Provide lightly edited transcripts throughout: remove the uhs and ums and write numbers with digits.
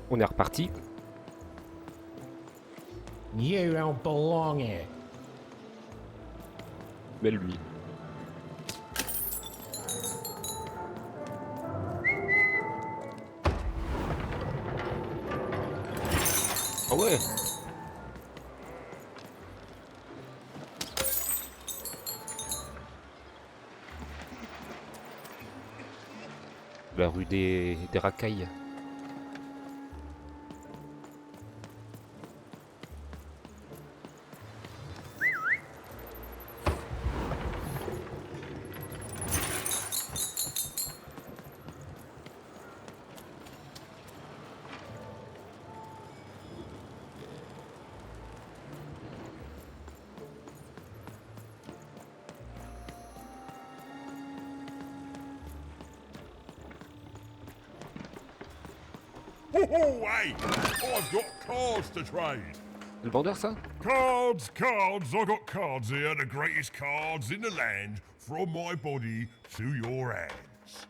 On est reparti. You don't belong here. Mais lui. Ah ouais. La rue des racailles. Oh, hey! I've got cards to trade. C'est le vendeur ça? Cards, cards, I got cards here, the greatest cards in the land, from my body to your hands.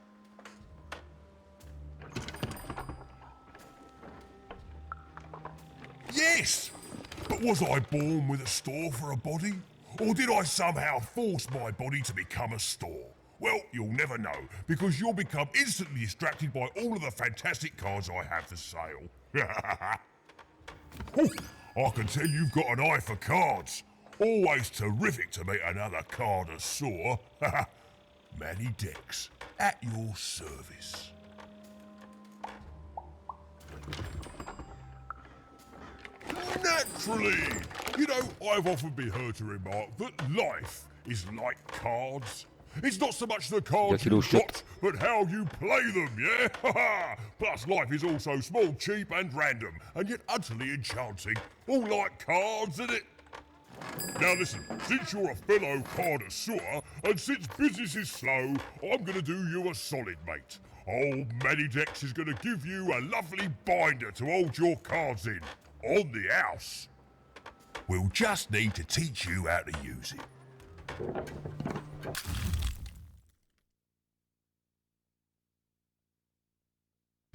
Yes! But was I born with a store for a body? Or did I somehow force my body to become a store? Well, you'll never know, because you'll become instantly distracted by all of the fantastic cards I have for sale. Ooh, I can tell you've got an eye for cards. Always terrific to meet another connoisseur. Manny Dex, at your service. Naturally! You know, I've often been heard to remark that life is like cards. It's not so much the cards you've got, but how you play them, yeah? Plus, life is also small, cheap and random, and yet utterly enchanting. All like cards, isn't it? Now listen, since you're a fellow connoisseur, and since business is slow, I'm gonna do you a solid, mate. Old Manny Dex is gonna give you a lovely binder to hold your cards in. On the house. We'll just need to teach you how to use it.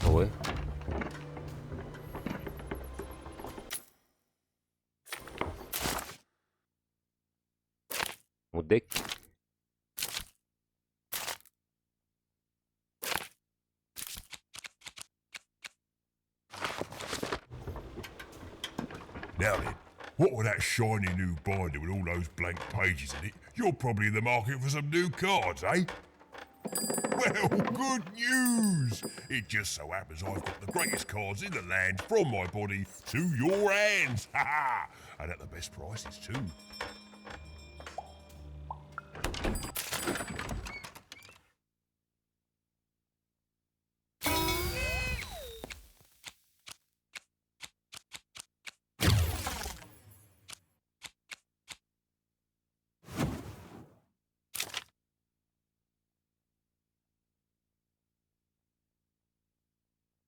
Ah ouais. Mon deck. Now then, what with that shiny new binder with all those blank pages in it, you're probably in the market for some new cards, eh? Well, good news! It just so happens I've got the greatest cards in the land from my body to your hands, ha ha! And at the best prices too.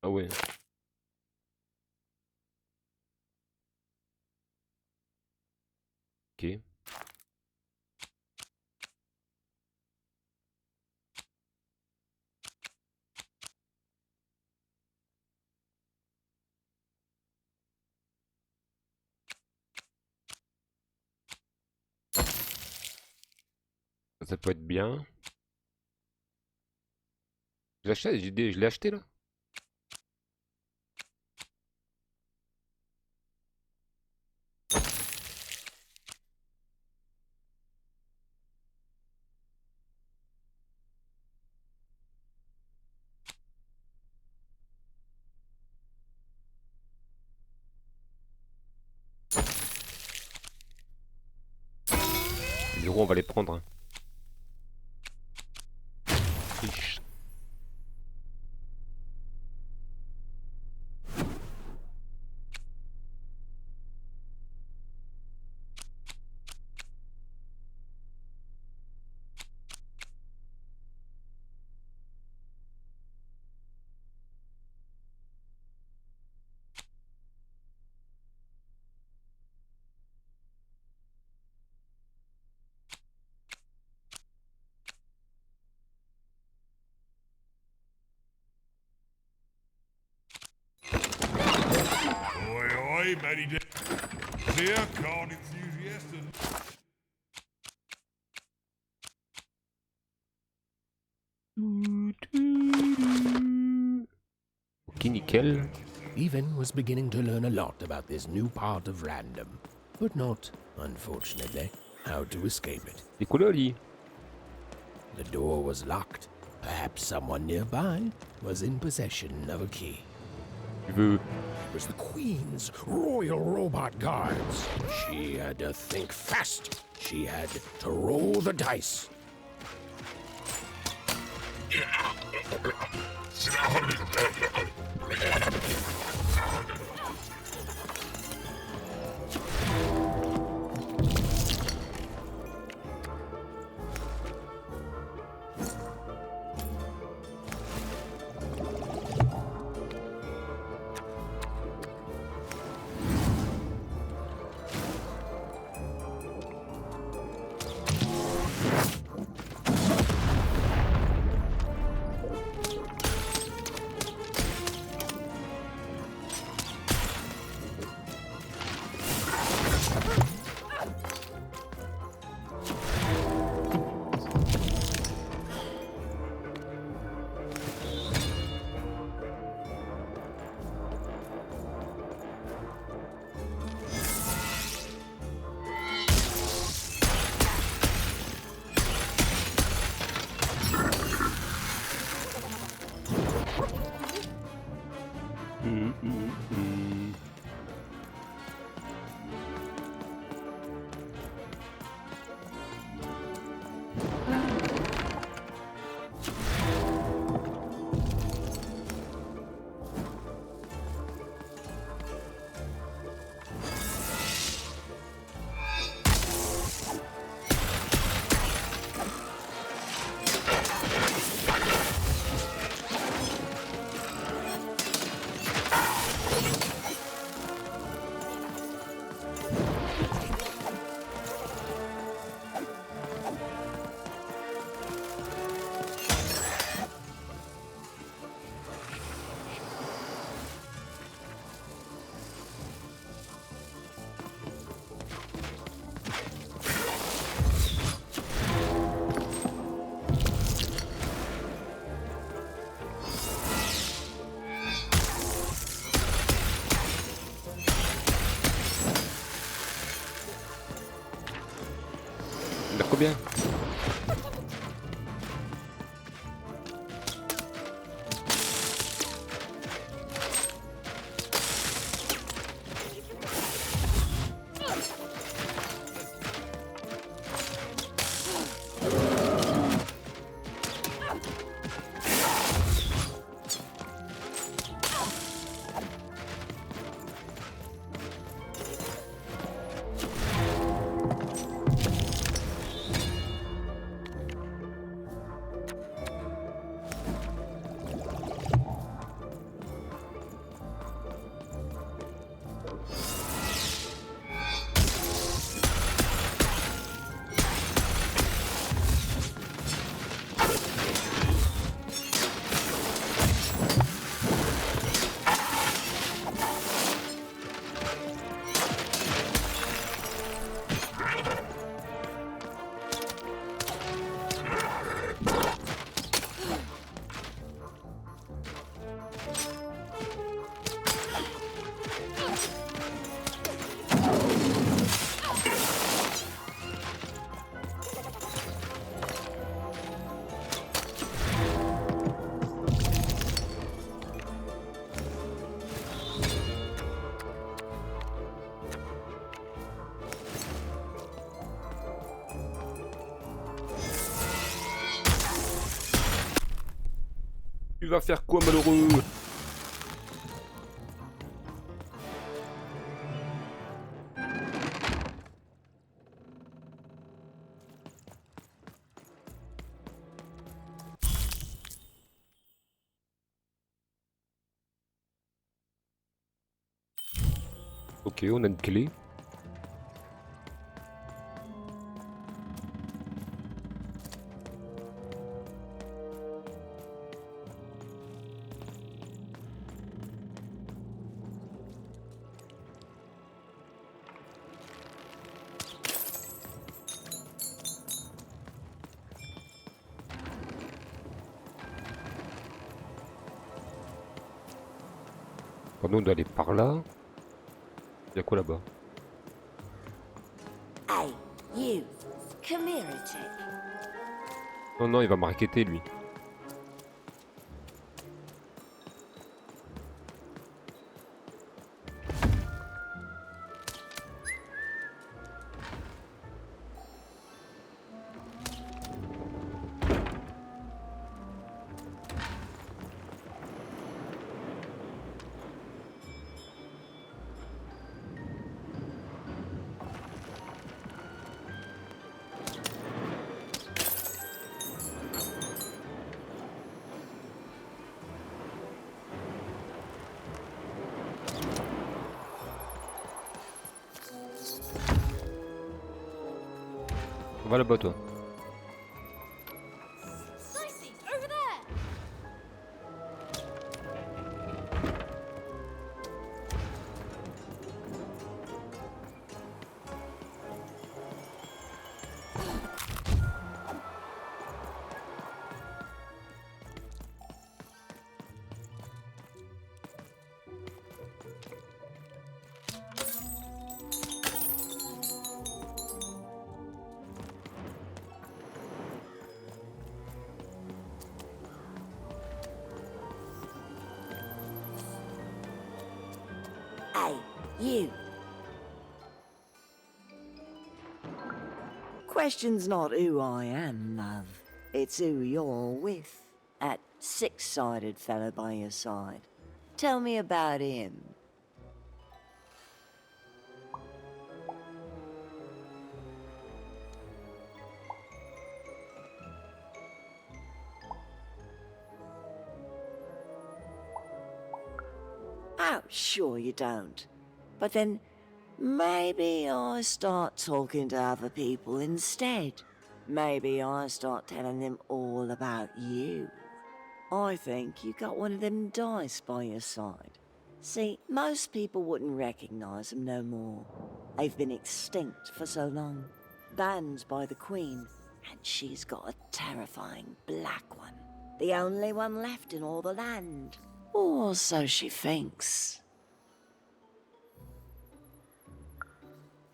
Ah ouais. Ok. Ça peut être bien. Je l'ai acheté là. Les euros, on va les prendre. Hein. Riche. Hey, Matty D. Here, card enthusiast and... Ok, nickel. Even was beginning to learn a lot about this new part of random, but not, unfortunately, how to escape it. C'est quoi là, lui? The door was locked. Perhaps someone nearby was in possession of a key. Tu veux... It was the Queen's Royal Robot Guards. She had to think fast. She had to roll the dice. Il a combien? Tu vas faire quoi, malheureux? Ok, on a une clé. Nous on doit aller par là. Il y a quoi là-bas? Hey, you. Come here a tick. Non, non, il va me raqueter lui. On va là-bas toi. Dicey, over there! Hey, you. Question's not who I am, love. It's who you're with. That six-sided fellow by your side. Tell me about him. Oh, sure you don't. But then, maybe I start talking to other people instead. Maybe I start telling them all about you. I think you got one of them dice by your side. See, most people wouldn't recognize them no more. They've been extinct for so long. Banned by the Queen, and she's got a terrifying black one. The only one left in all the land. Or so she thinks.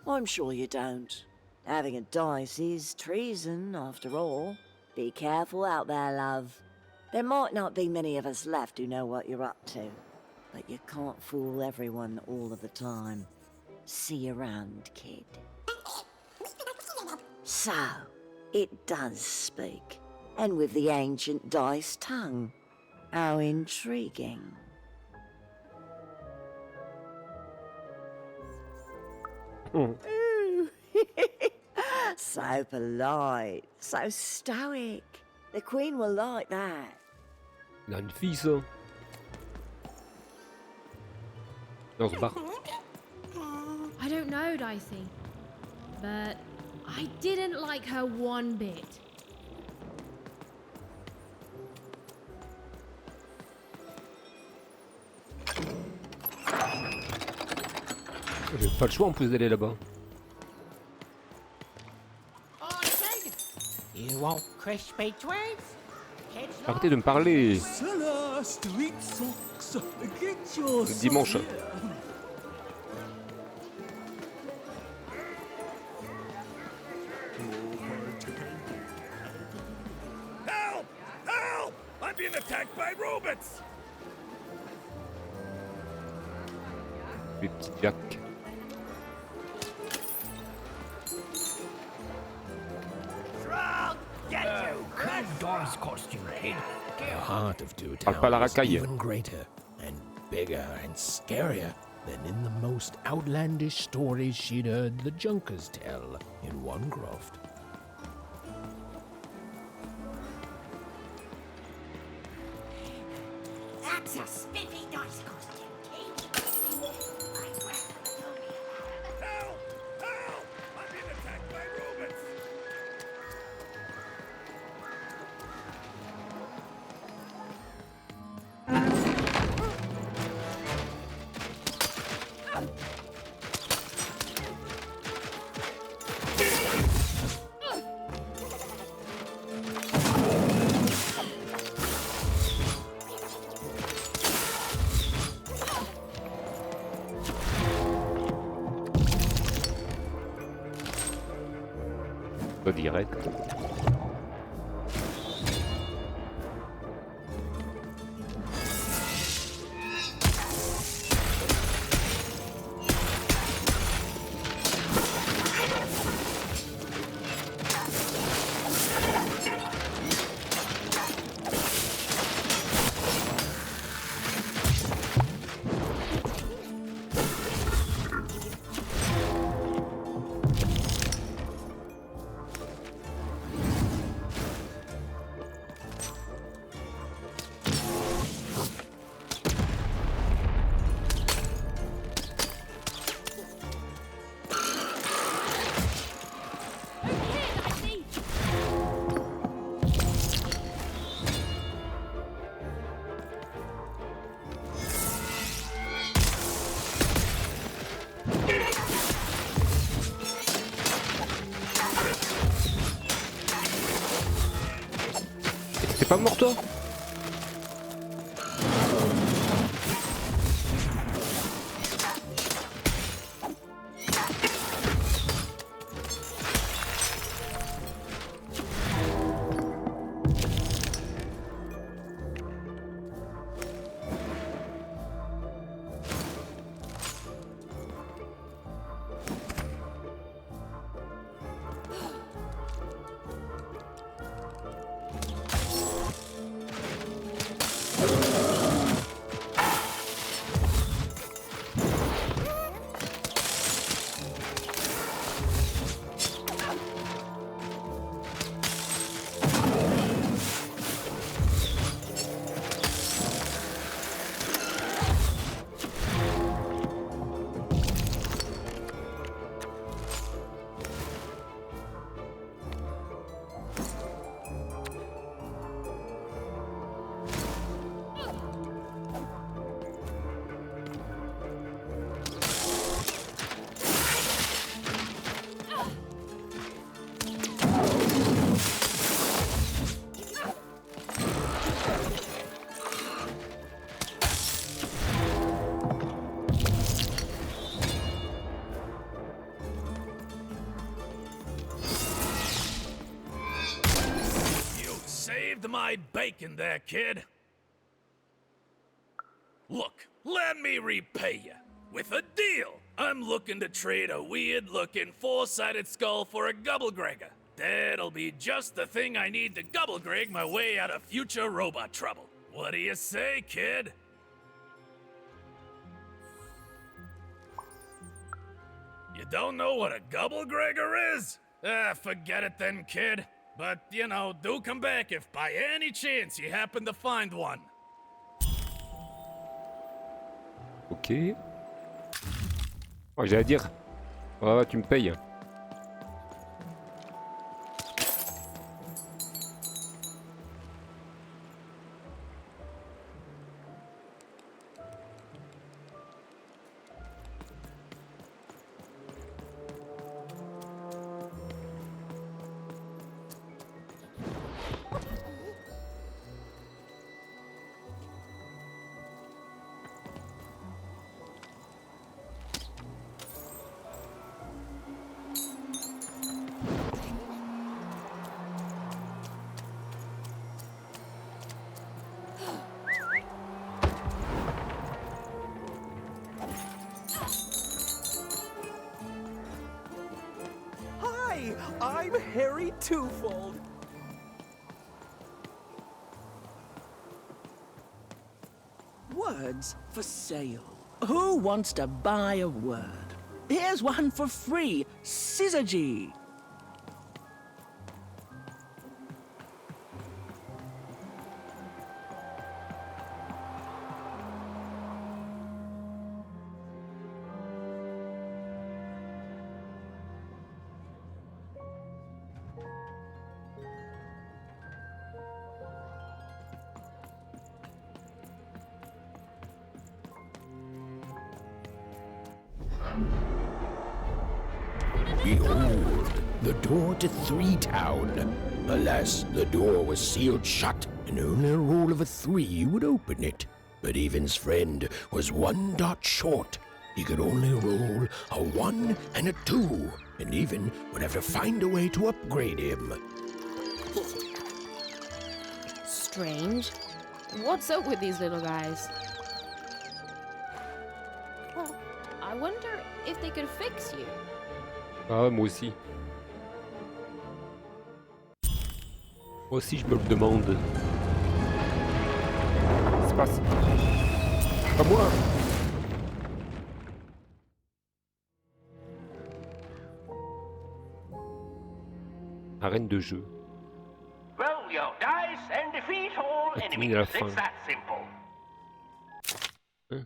I'm sure you don't. Having a dice is treason, after all. Be careful out there, love. There might not be many of us left who know what you're up to, but you can't fool everyone all of the time. See you around, kid. So, it does speak, and with the ancient dice tongue. How intriguing. Oh. Ooh. So polite, so stoic. The Queen will like that. Il a une fille ça. Là, on se barre. I don't know, Dicey, but I didn't like her one bit. J'ai pas le choix en plus d'aller là-bas. You want crispy twigs? Arrêtez de me parler. Seller Street Socks. Get your Le dimanche. socks here. Help! Help! I'm being attacked by robots! Les petits jacks. Dog's costume head. The heart of Two Parle pas la Towers is racaille. even greater and bigger and scarier than in the most outlandish stories she'd heard the Junkers tell in one croft. That's a spiffy dice costume, kid. Help! Help! I'm being attacked by robots! Pas direct. T'es pas mort toi? My bacon there, kid. Look, let me repay you. With a deal. I'm looking to trade a weird-looking four-sided skull for a Gubblegregger. That'll be just the thing I need to Gubblegreg my way out of future robot trouble. What do you say, kid? You don't know what a Gubblegregger is? Forget it then, kid. But, you know, do come back if by any chance you happen to find one. Ok. Oh, j'ai à dire. Ah, tu me payes. I'm Harry Twofold. Words for sale. Who wants to buy a word? Here's one for free. Syzygy. Behold, the door to Three Town. Alas, the door was sealed shut, and only a roll of a 3 would open it. But Evan's friend was one dot short. he could only roll a 1 and a 2, and even would have to find a way to upgrade him. Strange. What's up with these little guys? I wonder if they could fix you. Ah, moi aussi. Moi aussi, je me le demande. Qu'est-ce qui se passe? Pas moi! Arène de jeu. Roll your dice and defeat all That's enemies. me, la It's fin. that simple. Hein?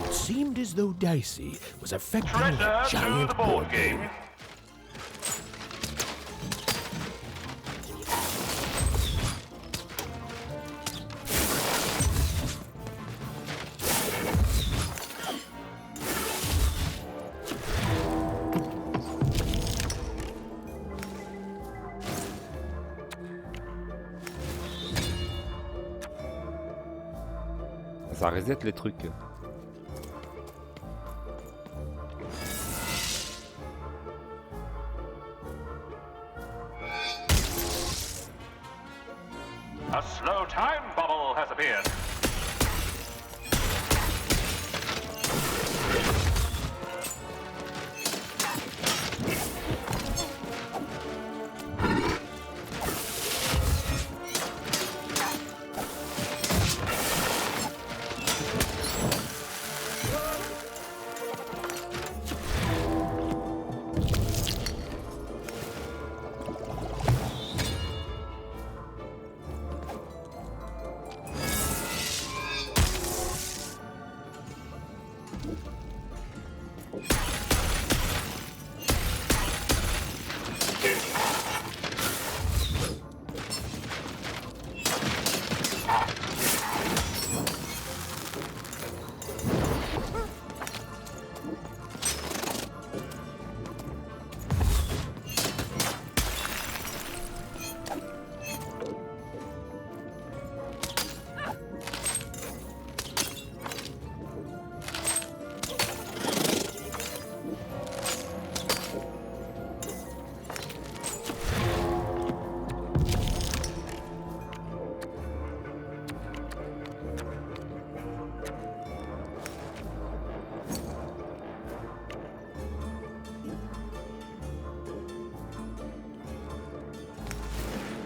It seemed as though Dicey was affecting Treasure that to giant the board board game. game. Ça reset les trucs. A slow time bubble has appeared.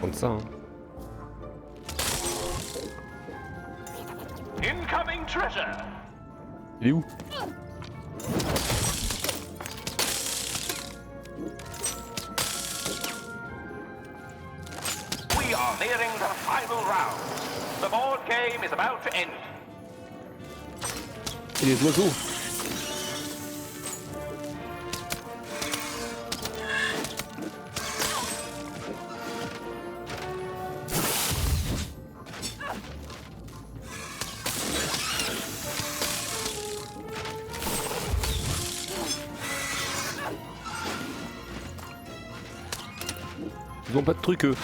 Comme ça, hein. Incoming treasure. Il est où? We are nearing the final round. The board game is about to end. Et les oiseaux? Ils ont pas de trucs eux.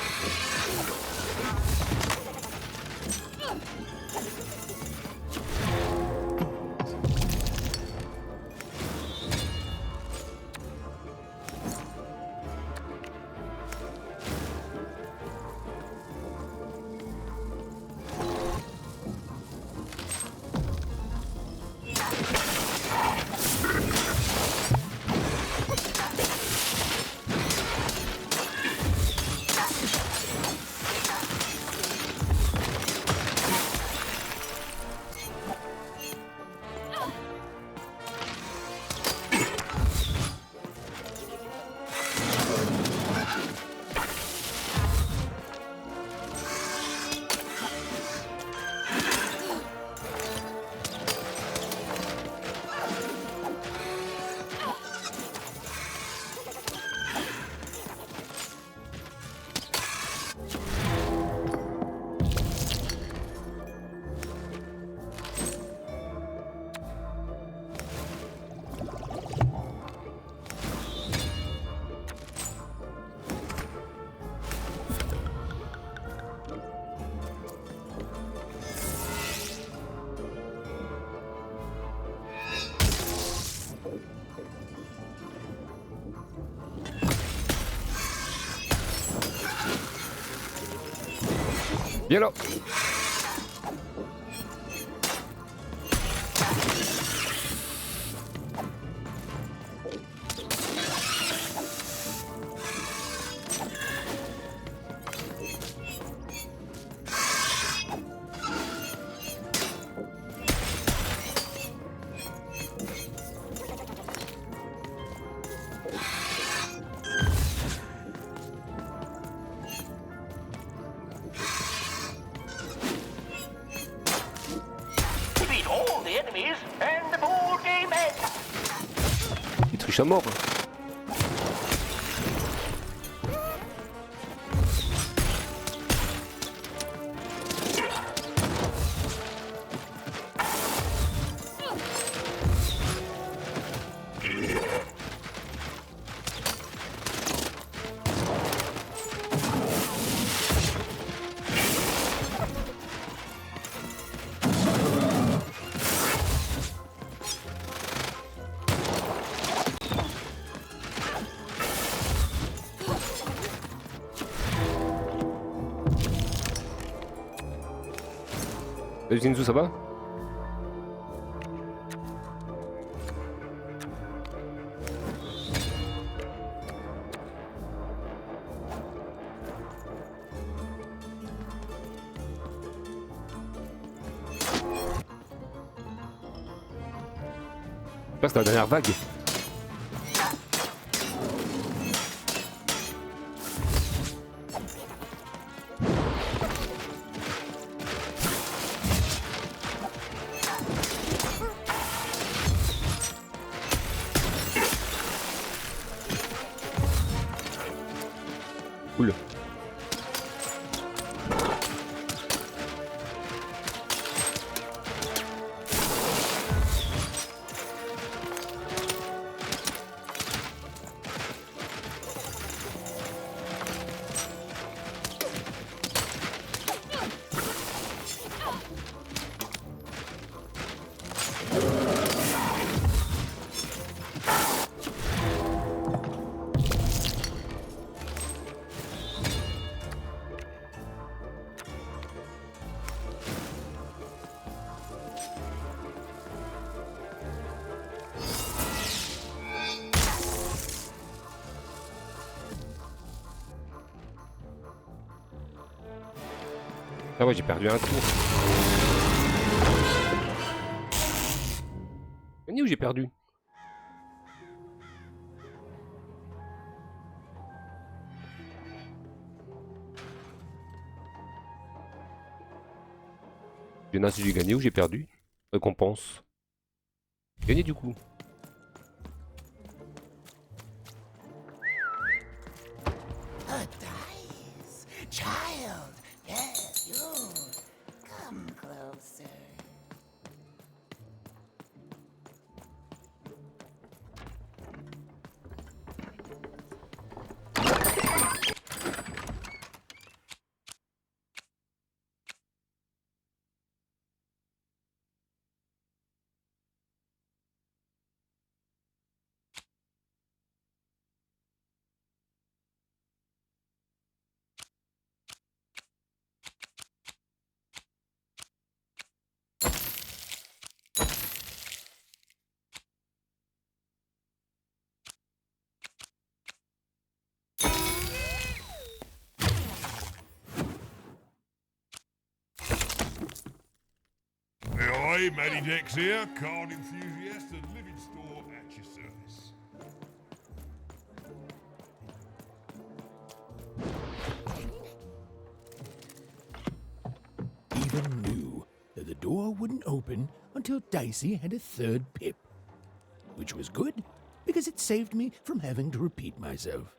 Viens là. Defeat all the enemies and the board game ends. Il triche à mort. Salut Zinzu, ça va? Là, c'est la dernière vague. Cool. Ah ouais, j'ai perdu un tour. Gagné ou j'ai perdu? Je sais pas si j'ai gagné ou j'ai perdu. Récompense. Gagné du coup. A dice. Child. Yes, you. Come closer. Hey, Matty Dex here, card enthusiast and living store at your service. Even knew that the door wouldn't open until Dicey had a third pip. Which was good, because it saved me from having to repeat myself.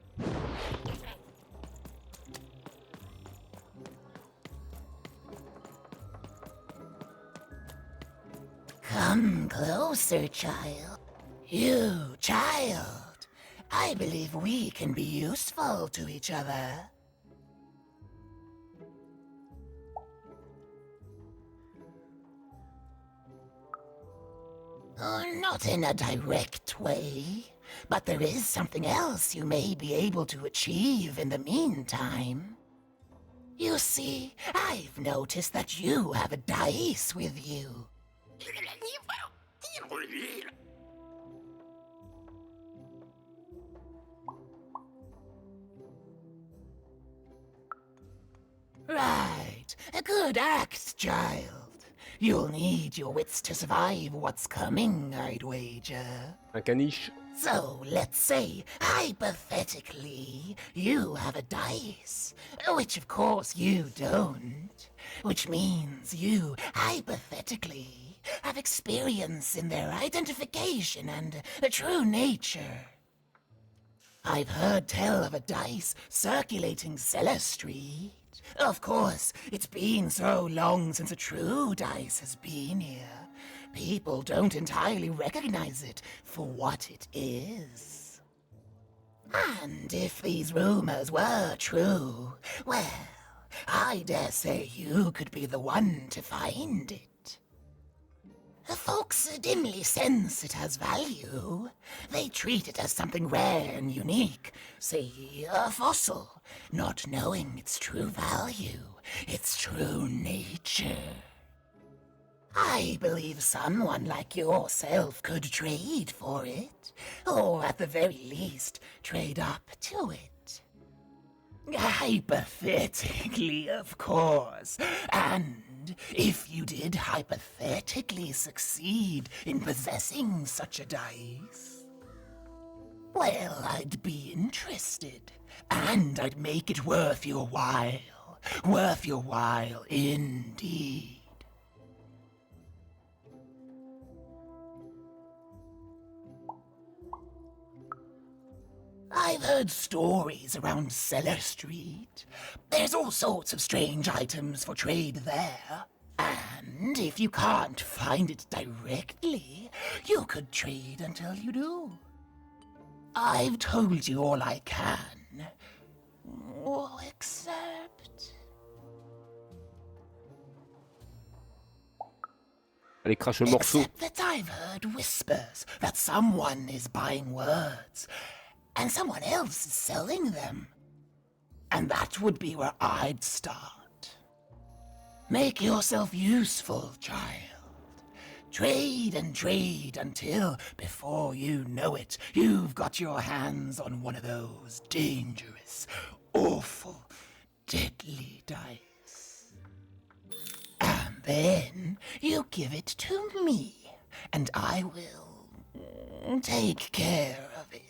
Come closer, child. You, child. I believe we can be useful to each other. Oh, not in a direct way, but there is something else you may be able to achieve in the meantime. You see, I've noticed that you have a dice with you. Right, a good act, child. You'll need your wits to survive what's coming, I'd wager. Un caniche. So, let's say, hypothetically, you have a dice, which of course you don't, which means you, hypothetically, have experience in their identification and true nature. I've heard tell of a dice circulating Cellar Street. Of course, it's been so long since a true dice has been here. People don't entirely recognize it for what it is. And if these rumors were true, well, I dare say you could be the one to find it. Folks dimly sense it has value. They treat it as something rare and unique, say a fossil, not knowing its true value, its true nature. I believe someone like yourself could trade for it, or at the very least, trade up to it. Hypothetically, of course, and if you did hypothetically succeed in possessing such a dice, well, I'd be interested, and I'd make it worth your while indeed. I've heard stories around Cellar Street. There's all sorts of strange items for trade there. And if you can't find it directly, you could trade until you do. I've told you all I can. Oh, except... Allez, crache le morceau. Except that I've heard whispers that someone is buying words. And someone else is selling them. And that would be where I'd start. Make yourself useful, child. Trade and trade until, before you know it, you've got your hands on one of those dangerous, awful, deadly dice. And then you give it to me, and I will take care of it.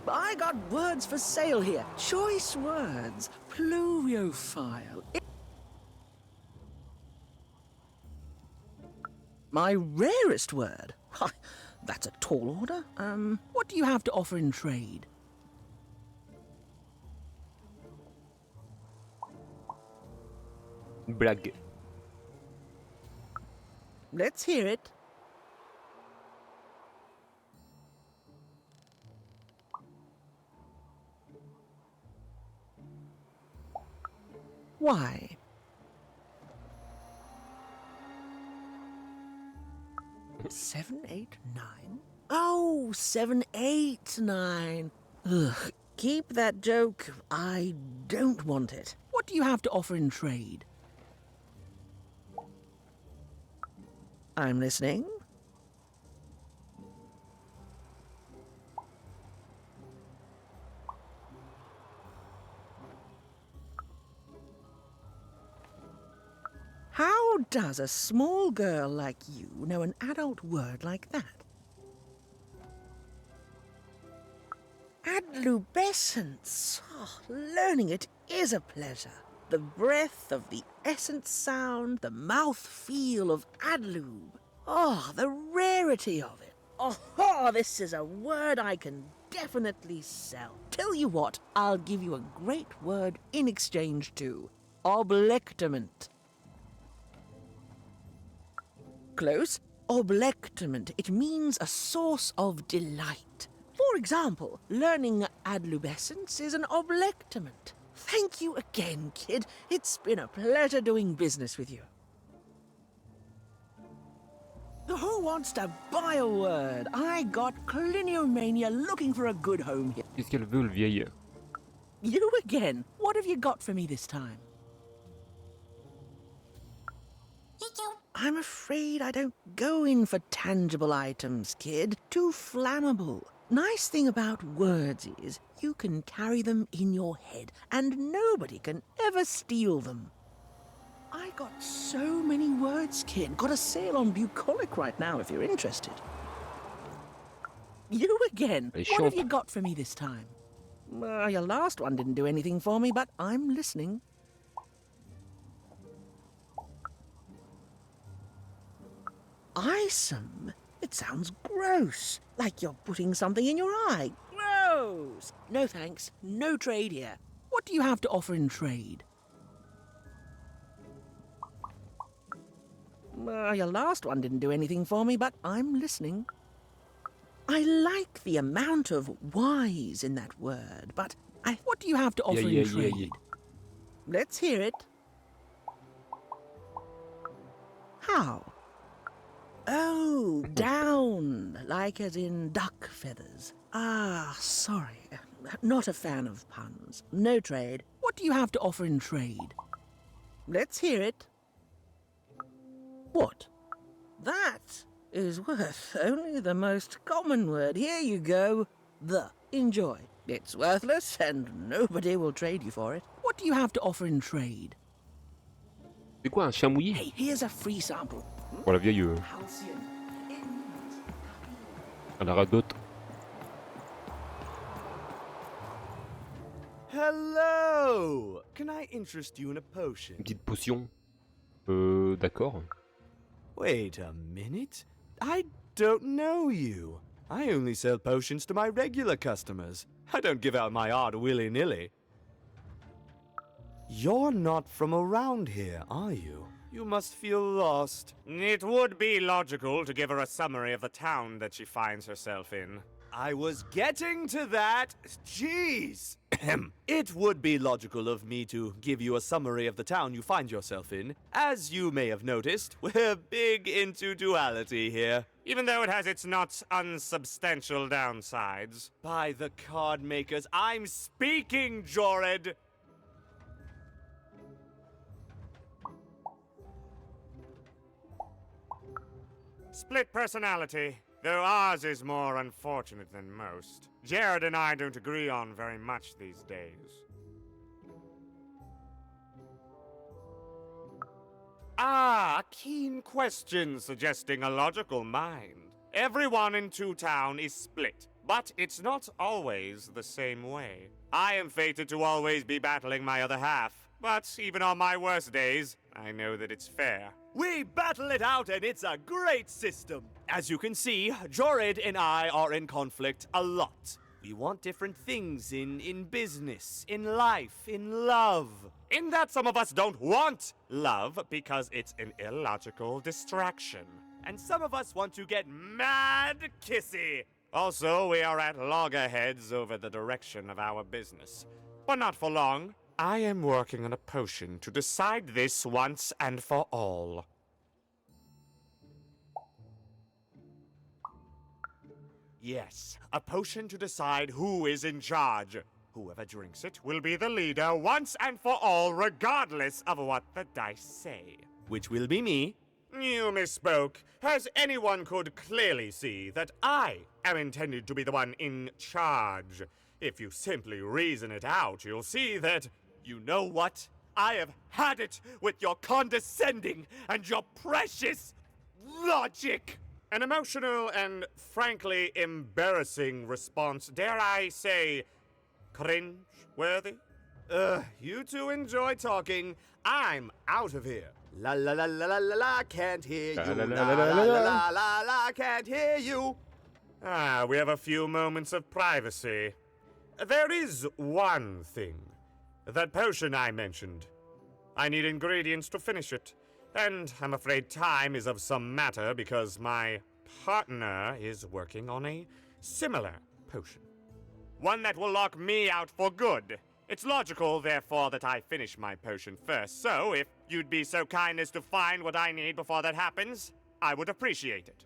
I got words for sale here. Choice words. Pluriophile. My rarest word. Why, that's a tall order. What do you have to offer in trade? Blague. Let's hear it. Why? Seven, 8, 9? Oh, 7, 8, 9. Ugh, keep that joke. I don't want it. What do you have to offer in trade? I'm listening. How does a small girl like you know an adult word like that? Adolescence. Oh, learning it is a pleasure. The breath of the essence sound, the mouth feel of adlube. Oh, the rarity of it. Oh, this is a word I can definitely sell. Tell you what, I'll give you a great word in exchange too. Oblectament. Close. Oblectament. It means a source of delight. For example, learning adlubescence is an oblectament. Thank you again, kid. It's been a pleasure doing business with you. Who wants to buy a word? I got Cliniomania looking for a good home here. Qu'est-ce qu'elle veut, le vieil? You again. What have you got for me this time? I'm afraid I don't go in for tangible items, kid. Too flammable. Nice thing about words is you can carry them in your head and nobody can ever steal them. I got so many words, kid. Got a sale on bucolic right now if you're interested. You again. What have you got for me this time? Your last one didn't do anything for me, but I'm listening. Eyesome? It sounds gross. Like you're putting something in your eye. Gross! No thanks. No trade here. What do you have to offer in trade? Your last one didn't do anything for me, but I'm listening. I like the amount of wise in that word, but what do you have to offer in trade? Let's hear it. How? Oh, down, like as in duck feathers. Ah, sorry. Not a fan of puns. No trade. What do you have to offer in trade? Let's hear it. What? That is worth only the most common word. Here you go. The. Enjoy. It's worthless and nobody will trade you for it. What do you have to offer in trade? C'est quoi, un chien mouillé? Hey, here's a free sample. Oh, la vieille. Elle a radote. Hello! Can I interest you in a potion? Une petite potion. D'accord. Wait a minute. I don't know you. I only sell potions to my regular customers. I don't give out my art willy-nilly. You're not from around here, are you? You must feel lost. It would be logical to give her a summary of the town that she finds herself in. I was getting to that. Jeez. It would be logical of me to give you a summary of the town you find yourself in. As you may have noticed, we're big into duality here. Even though it has its not unsubstantial downsides. By the card makers, I'm speaking, Jorid! Split personality, though ours is more unfortunate than most. Jared and I don't agree on very much these days. Ah, a keen question suggesting a logical mind. Everyone in Two Town is split, but it's not always the same way. I am fated to always be battling my other half, but even on my worst days, I know that it's fair. We battle it out and it's a great system. As you can see, Jorid and I are in conflict a lot. We want different things in business, in life, in love. In that some of us don't want love because it's an illogical distraction. And some of us want to get Mad kissy. Also, we are at loggerheads over the direction of our business. But not for long. I am working on a potion to decide this once and for all. Yes, a potion to decide who is in charge. Whoever drinks it will be the leader once and for all, regardless of what the dice say. Which will be me. You misspoke, as anyone could clearly see that I am intended to be the one in charge. If you simply reason it out, you'll see that... You know what? I have had it with your condescending and your precious logic. An emotional and frankly embarrassing response, dare I say, cringe-worthy? You two enjoy talking. I'm out of here. La la la la la la la, can't hear you. La la la la la la, can't hear you. Ah, we have a few moments of privacy. There is one thing. That potion I mentioned. I need ingredients to finish it. And I'm afraid time is of some matter because my partner is working on a similar potion. One that will lock me out for good. It's logical, therefore, that I finish my potion first. So, if you'd be so kind as to find what I need before that happens, I would appreciate it.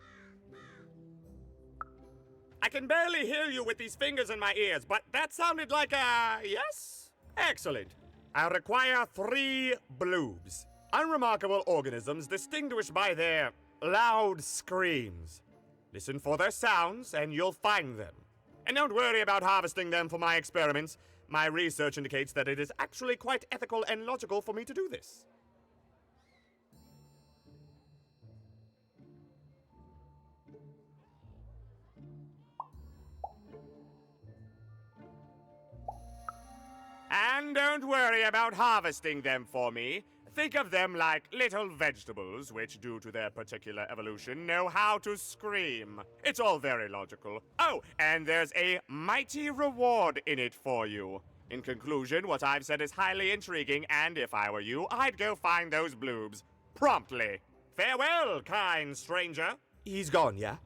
I can barely hear you with these fingers in my ears, but that sounded like a yes? Excellent. I require 3 bloobs. Unremarkable organisms distinguished by their loud screams. Listen for their sounds, and you'll find them. And don't worry about harvesting them for my experiments. My research indicates that it is actually quite ethical and logical for me to do this. And don't worry about harvesting them for me. Think of them like little vegetables, which, due to their particular evolution, know how to scream. It's all very logical. Oh, and there's a mighty reward in it for you. In conclusion, what I've said is highly intriguing, and if I were you, I'd go find those bloobs. Promptly. Farewell, kind stranger. He's gone, yeah?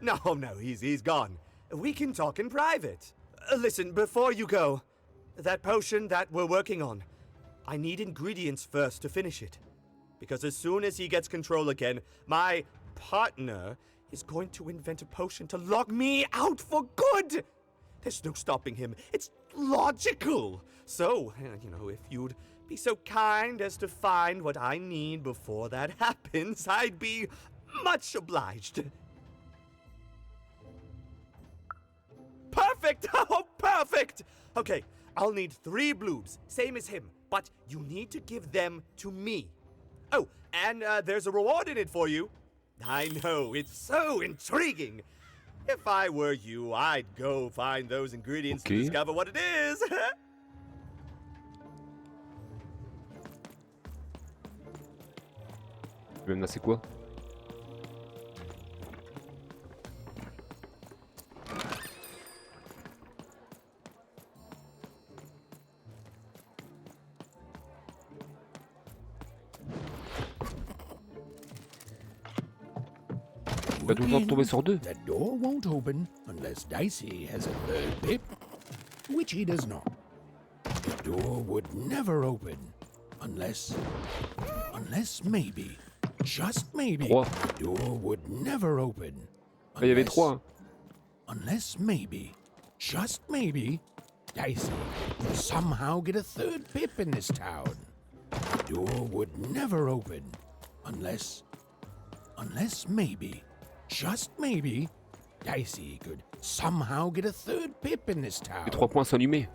No, he's gone. We can talk in private. Listen, before you go, that potion that we're working on, I need ingredients first to finish it. Because as soon as he gets control again, my partner is going to invent a potion to lock me out for good. There's no stopping him. It's logical. So, if you'd be so kind as to find what I need before that happens, I'd be much obliged. Perfect! Oh, perfect! Okay, I'll need 3 bloobs, same as him, but you need to give them to me. Oh, and there's a reward in it for you. I know, it's so intriguing. If I were you, I'd go find those ingredients to discover what it is. Même là, c'est quoi? Va tout le temps tomber sur 2. The door won't open unless Dicey has a 3rd pip, which he does not. The door would never open unless maybe, just maybe, the door would never open. Là, il y avait 3. Unless maybe, just maybe, Dicey will somehow get a 3rd pip in this town. The door would never open unless maybe, just maybe, Dicey could somehow get a 3rd pip in this town. Les 3 points sont allumés.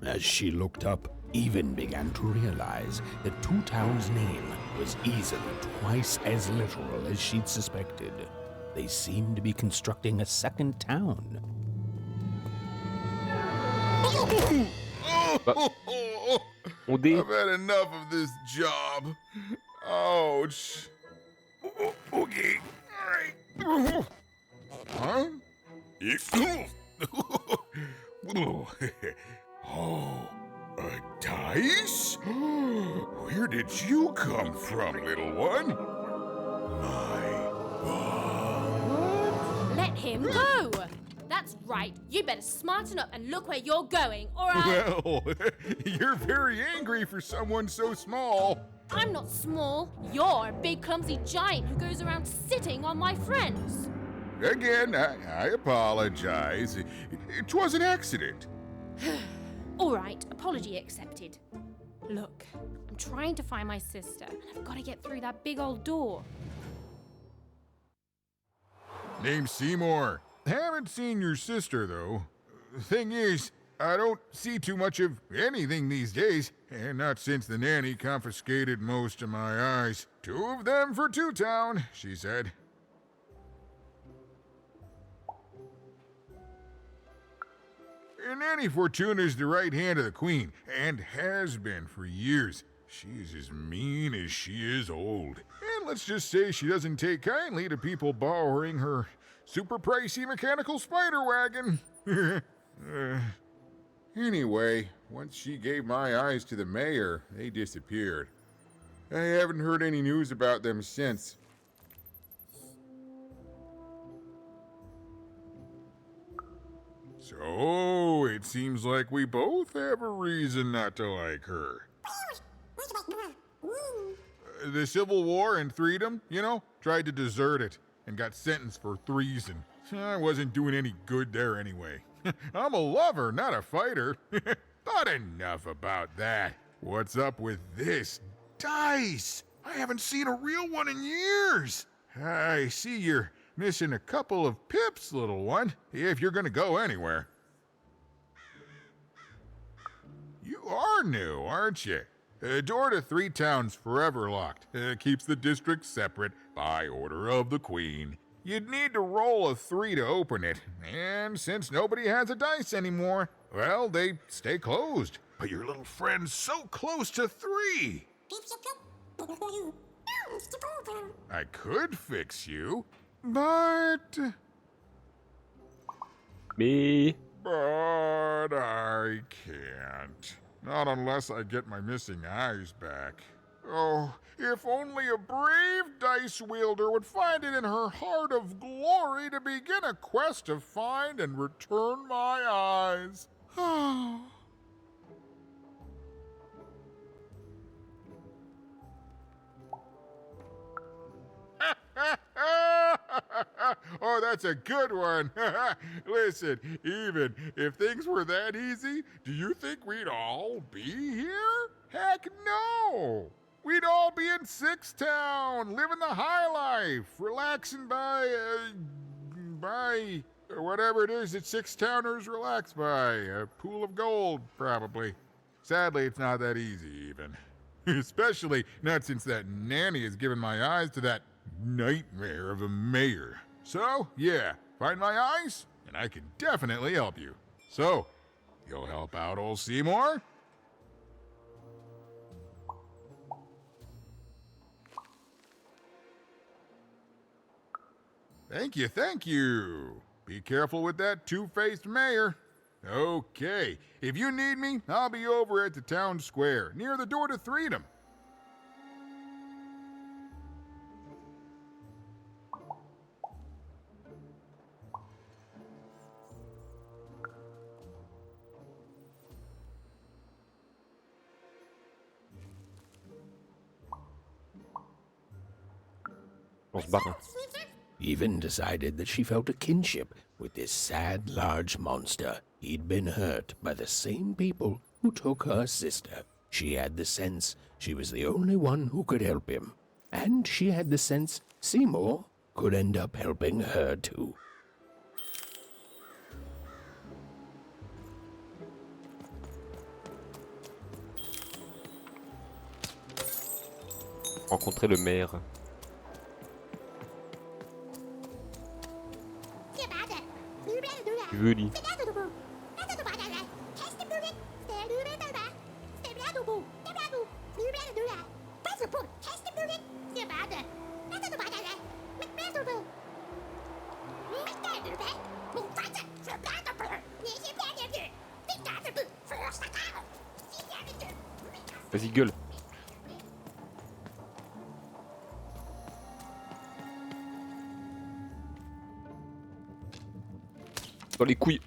As she looked up, Even began to realize that Two Town's name was easily twice as literal as she'd suspected. They seemed to be constructing a 2nd town. On dit. I've had enough of this job. Ouch. Okay. All right. Huh? Oh, a dice? Where did you come from, little one? My God. Let him go! That's right. You better smarten up and look where you're going, or I... Well, you're very angry for someone so small. I'm not small. You're a big, clumsy giant who goes around sitting on my friends. Again, I apologize. It was an accident. All right, apology accepted. Look, I'm trying to find my sister, and I've got to get through that big old door. Name's Seymour. Haven't seen your sister, though. Thing is, I don't see too much of anything these days, and not since the nanny confiscated most of my eyes. 2 of them for Two Town, she said. Nanny Fortuna's the right hand of the Queen, and has been for years. She's as mean as she is old. And let's just say she doesn't take kindly to people borrowing her super pricey mechanical spider wagon. Anyway, once she gave my eyes to the mayor, they disappeared. I haven't heard any news about them since. So, it seems like we both have a reason not to like her. The Civil War and Freedom, you know, tried to desert it and got sentenced for treason. I wasn't doing any good there anyway. I'm a lover, not a fighter. But enough about that. What's up with this? Dice! I haven't seen a real one in years. I see you're missing a couple of pips, little one, if you're gonna go anywhere. You are new, aren't you? Door to Three Town's forever locked. Keeps the district separate by order of the Queen. You'd need to roll a 3 to open it, and since nobody has a dice anymore, well, they stay closed. But your little friend's so close to 3. I could fix you, but... Me. But I can't. Not unless I get my missing eyes back. Oh, if only a brave dice wielder would find it in her heart of glory to begin a quest to find and return my eyes. Oh, that's a good one. Listen, even if things were that easy, do you think we'd all be here? Heck no! We'd all be in Six Town, living the high life, relaxing by whatever it is that Six Towners relax by. A pool of gold, probably. Sadly, it's not that easy, even. Especially not since that nanny has given my eyes to that nightmare of a mayor. So, yeah, find my eyes, and I can definitely help you. So, you'll help out old Seymour? Thank you, thank you. Be careful with that two-faced mayor. Okay, if you need me, I'll be over at the town square, near the door to Freedom. On se barre. Even decided that she felt a kinship with this sad, large monster. He'd been hurt by the same people who took her sister. She had the sense she was the only one who could help him. And she had the sense Seymour could end up helping her too. Rencontrer le maire. Bienvenue. Vas-y, gueule. Dans les couilles.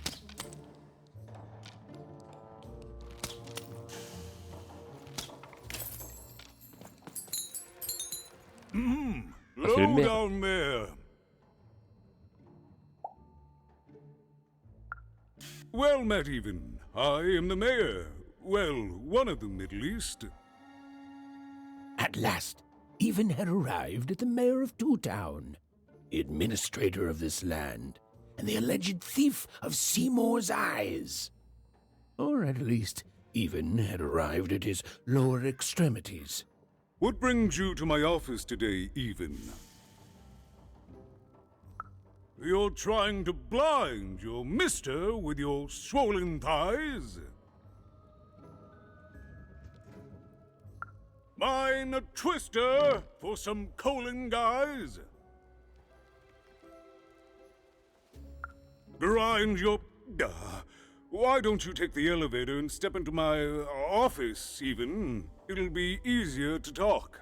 Low c'est le maire. down there. Well met, even. I am the mayor. Well, one of them at least. At last, Even had arrived at the mayor of Two Town. the administrator of this land, and the alleged thief of Seymour's eyes. Or at least, even had arrived at his lower extremities. What brings you to my office today, Even? You're trying to blind your mister with your swollen thighs? Mine a twister for some colon guys? Grind your... why don't you take the elevator and step into my office, Even? It'll be easier to talk.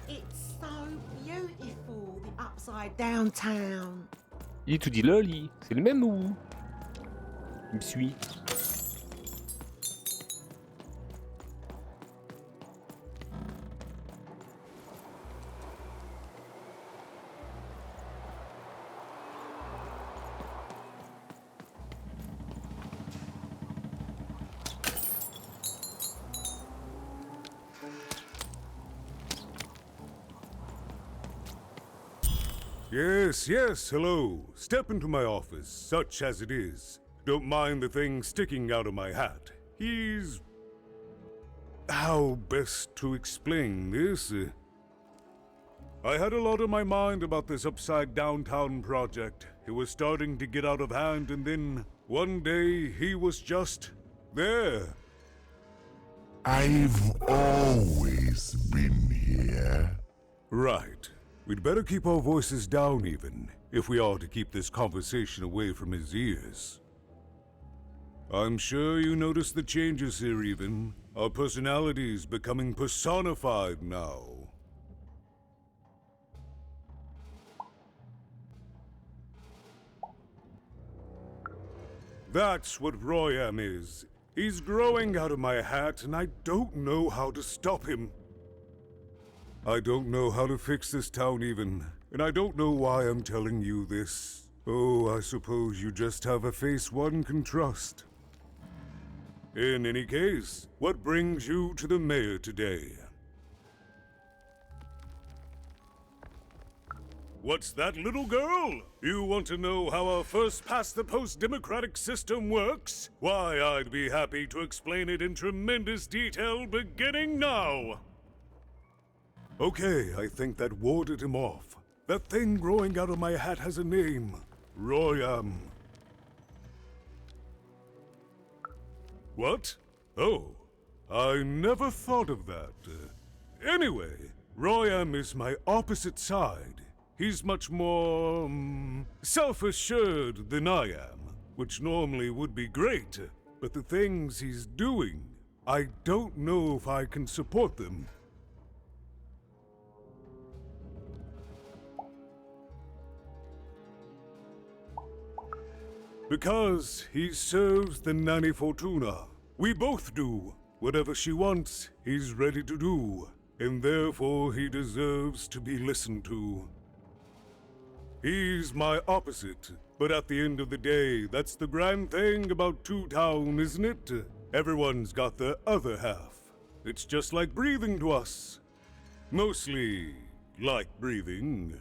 It's so beautiful, the upside down town. Il est tout dit là, lui. C'est le même ou... Il me suit. Yes, hello. Step into my office, such as it is. Don't mind the thing sticking out of my hat. He's... how best to explain this? I had a lot on my mind about this upside downtown project. It was starting to get out of hand, and then one day he was just there. I've always been here. Right. We'd better keep our voices down, Even, if we are to keep this conversation away from his ears. I'm sure you noticed the changes here, Even. Our personalities becoming personified now. That's what Royam is. He's growing out of my hat, and I don't know how to stop him. I don't know how to fix this town, Even, and I don't know why I'm telling you this. Oh, I suppose you just have a face one can trust. In any case, what brings you to the mayor today? What's that, little girl? You want to know how our first-past-the-post democratic system works? Why, I'd be happy to explain it in tremendous detail beginning now. Okay, I think that warded him off. That thing growing out of my hat has a name. Royam. What? Oh, I never thought of that. Anyway, Royam is my opposite side. He's much more, self-assured than I am, which normally would be great, but the things he's doing, I don't know if I can support them. Because he serves the Nanny Fortuna. We both do. Whatever she wants, he's ready to do. And therefore he deserves to be listened to. He's my opposite. But at the end of the day, that's the grand thing about Two Town, isn't it? Everyone's got their other half. It's just like breathing to us. Mostly like breathing.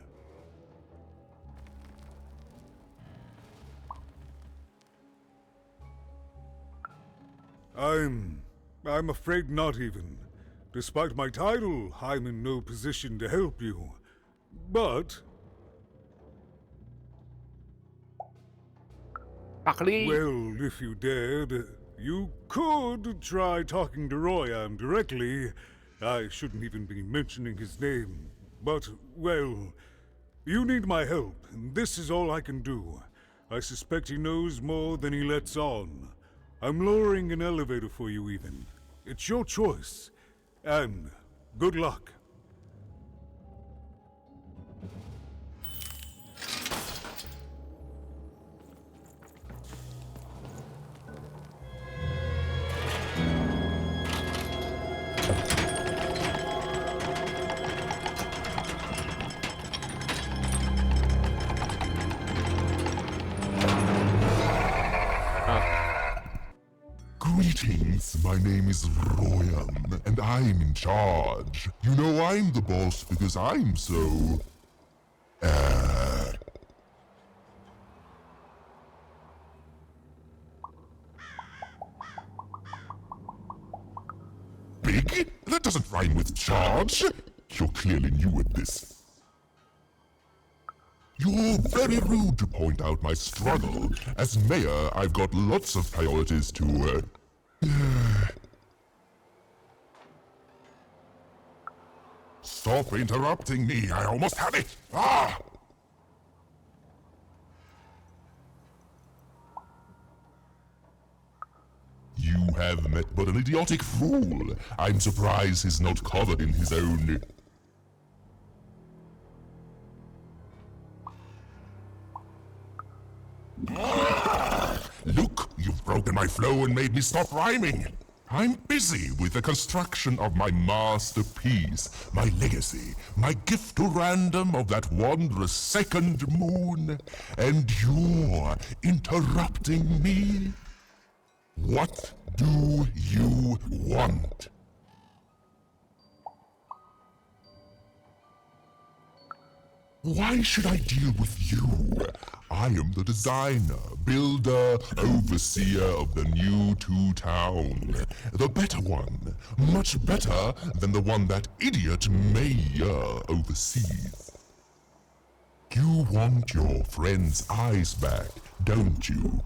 I'm afraid not even. Despite my title, I'm in no position to help you. But... well, if you dared, you could try talking to Royam directly. I shouldn't even be mentioning his name. But, well, you need my help, and this is all I can do. I suspect he knows more than he lets on. I'm lowering an elevator for you, Even. It's your choice. And good luck. Greetings, my name is Royan, and I'm in charge. You know I'm the boss because I'm so... Big? That doesn't rhyme with charge. You're clearly new at this. You're very rude to point out my struggle. As mayor, I've got lots of priorities to, Stop interrupting me, I almost had it! Ah! You have met but an idiotic fool. I'm surprised he's not covered in his own... Look, you've broken my flow and made me stop rhyming. I'm busy with the construction of my masterpiece, my legacy, my gift to random of that wondrous second moon, and you're interrupting me? What do you want? Why should I deal with you? I am the designer, builder, overseer of the new town. The better one. Much better than the one that idiot mayor oversees. You want your friend's eyes back, don't you?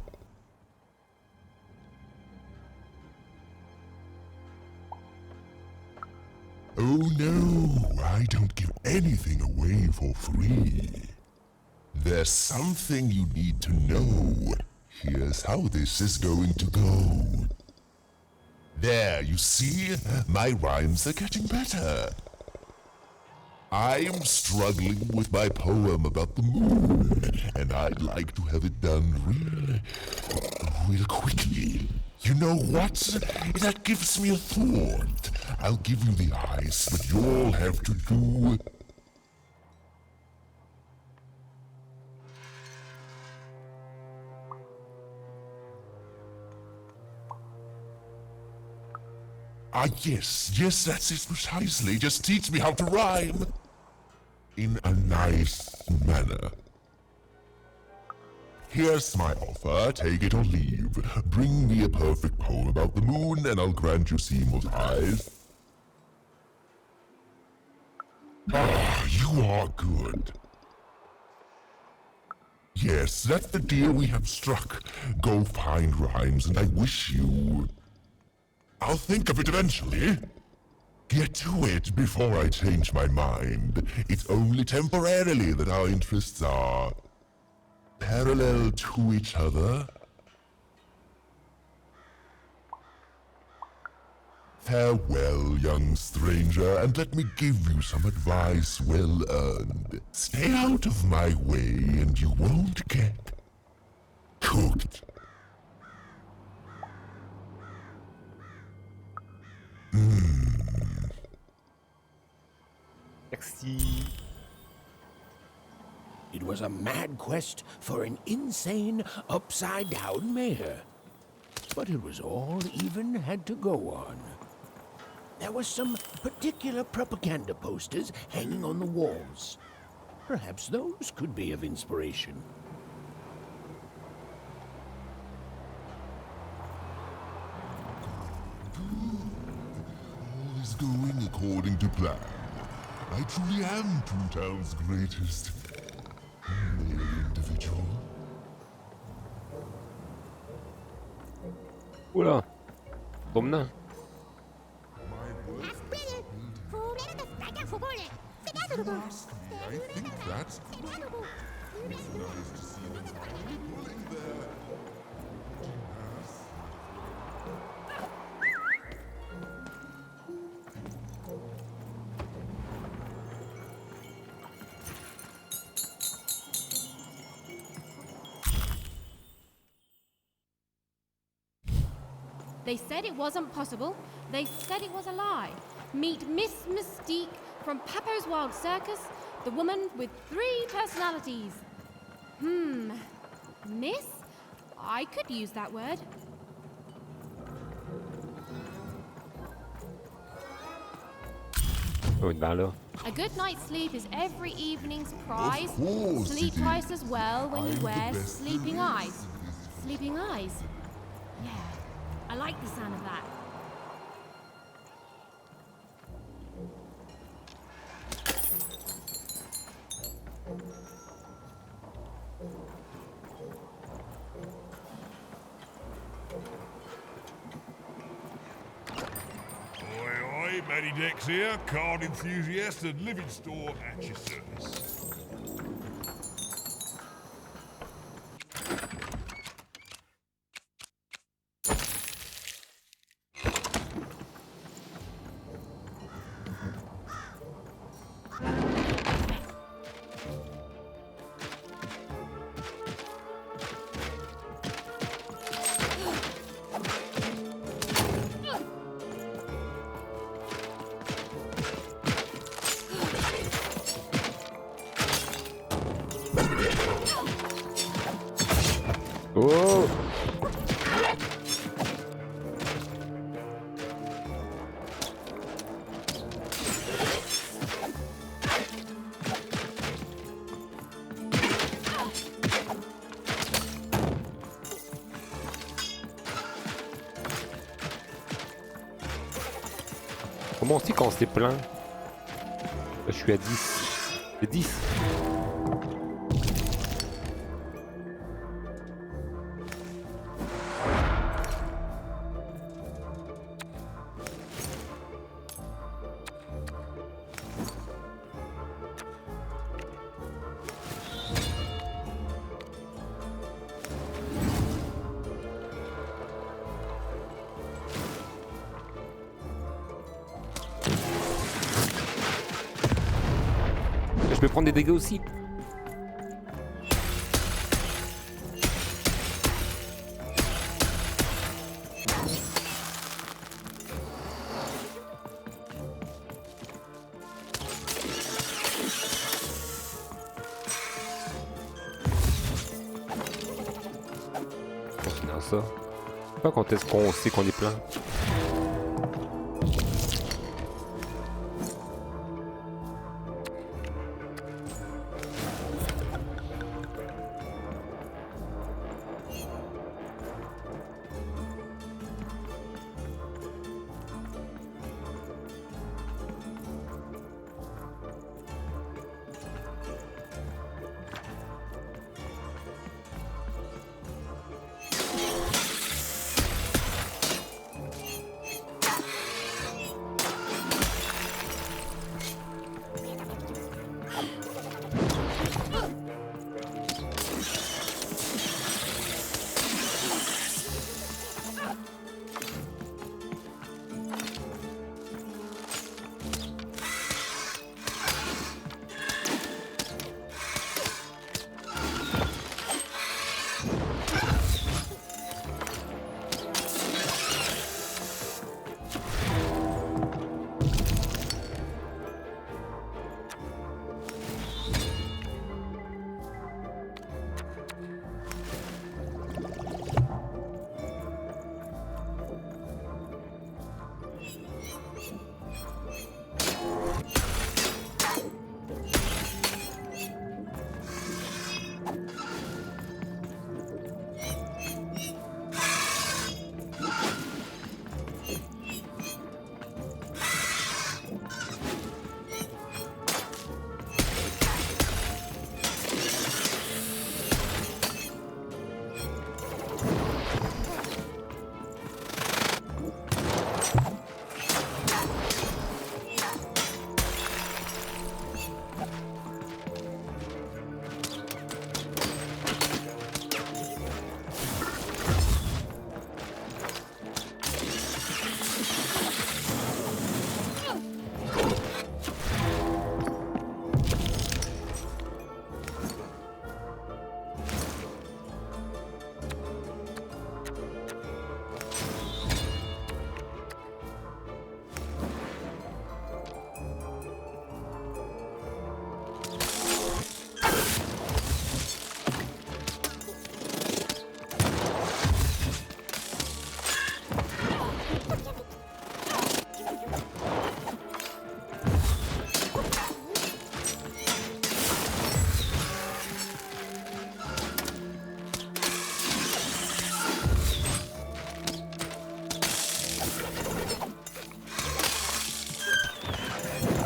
Oh no, I don't give anything away for free. There's something you need to know. Here's how this is going to go. There, you see? My rhymes are getting better. I'm struggling with my poem about the moon, and I'd like to have it done real quickly. You know what? That gives me a thought. I'll give you the ice, but you'll have to do... Ah, yes, that's it precisely. Just teach me how to rhyme. In a nice manner. Here's my offer, take it or leave. Bring me a perfect poem about the moon and I'll grant you seamless eyes. Ah, you are good. Yes, that's the deal we have struck. Go find rhymes and I wish you... I'll think of it eventually. Get to it before I change my mind. It's only temporarily that our interests are... parallel to each other. Farewell, young stranger, and let me give you some advice well earned. Stay out of my way and you won't get cooked. Merci. It was a mad quest for an insane, upside-down mayor. But it was all even had to go on. There were some particular propaganda posters hanging on the walls. Perhaps those could be of inspiration. All is going according to plan. I truly am Toontown's greatest male individual. Oula. Domna. I think that's cool. It's nice to see them finally pulling their... They said it wasn't possible. They said it was a lie. Meet Miss Mystique from Papo's Wild Circus, the woman with 3 personalities. Miss? I could use that word. Oh, une barre là. A good night's sleep is every evening's prize. course Sleep it is. twice as well when you I'm the wear best sleeping there eyes. is. Sleeping eyes? Yeah, I like the sound of that. Oi, oi, Matty Dex here, card enthusiast and living store at your service. Oh! Comment on sait quand c'est plein? Là, je suis à 10. C'est 10. Je peux prendre des dégâts aussi. On finit ça. Je sais pas quand est-ce qu'on sait qu'on est plein.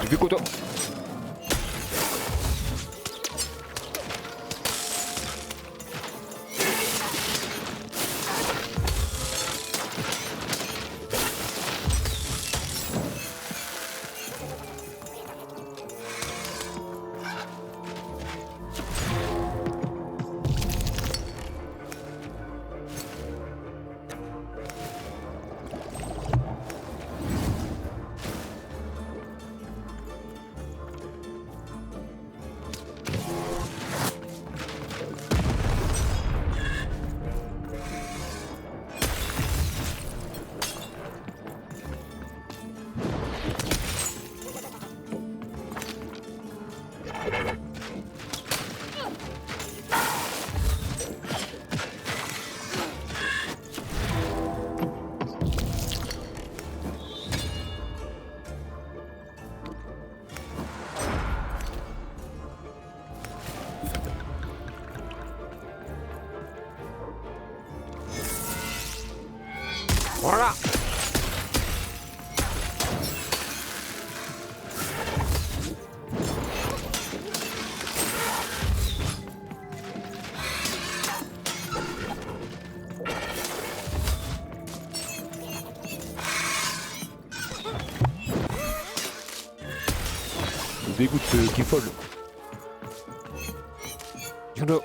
Tu fais quoi toi? Voilà. Me dégoûte qui est folle. You know.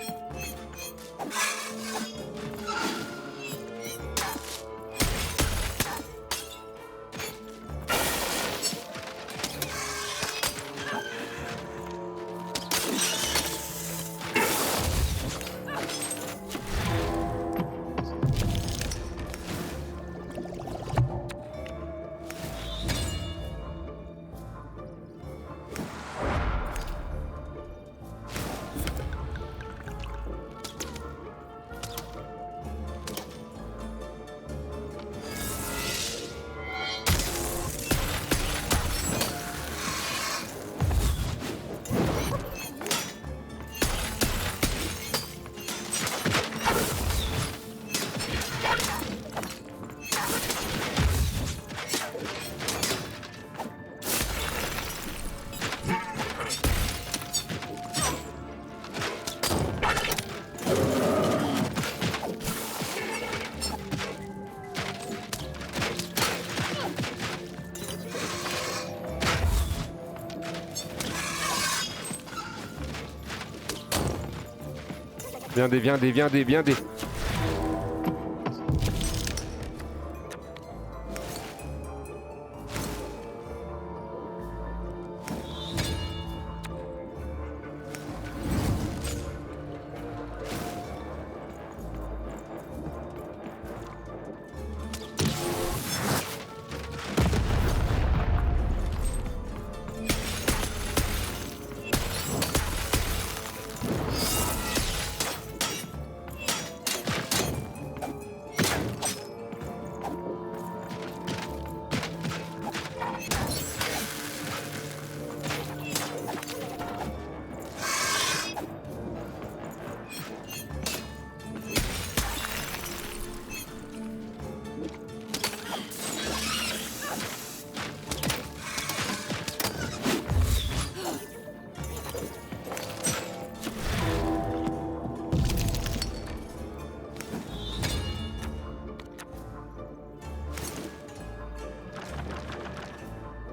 Viens.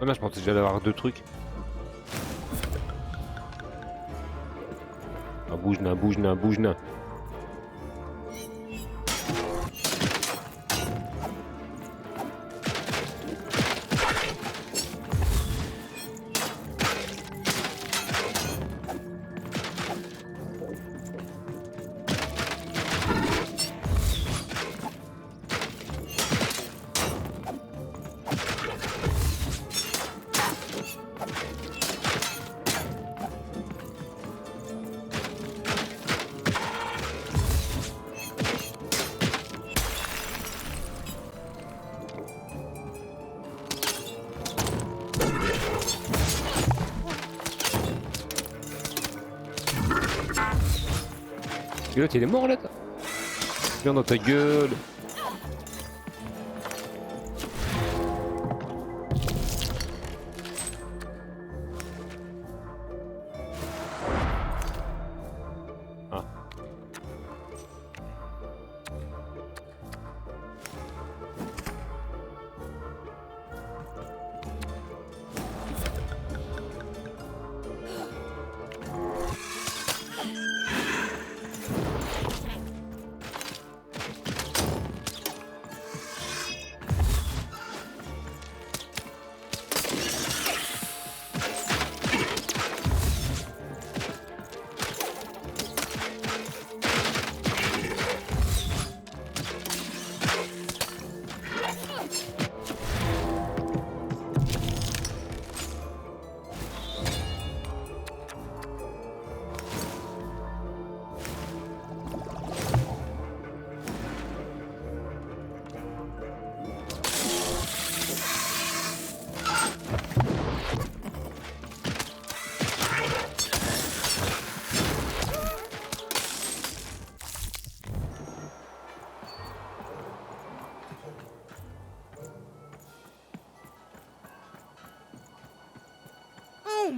Oh là, je pensais que j'allais avoir deux trucs. Ah, bouge nain. Et l'autre il est mort là. Viens dans ta gueule.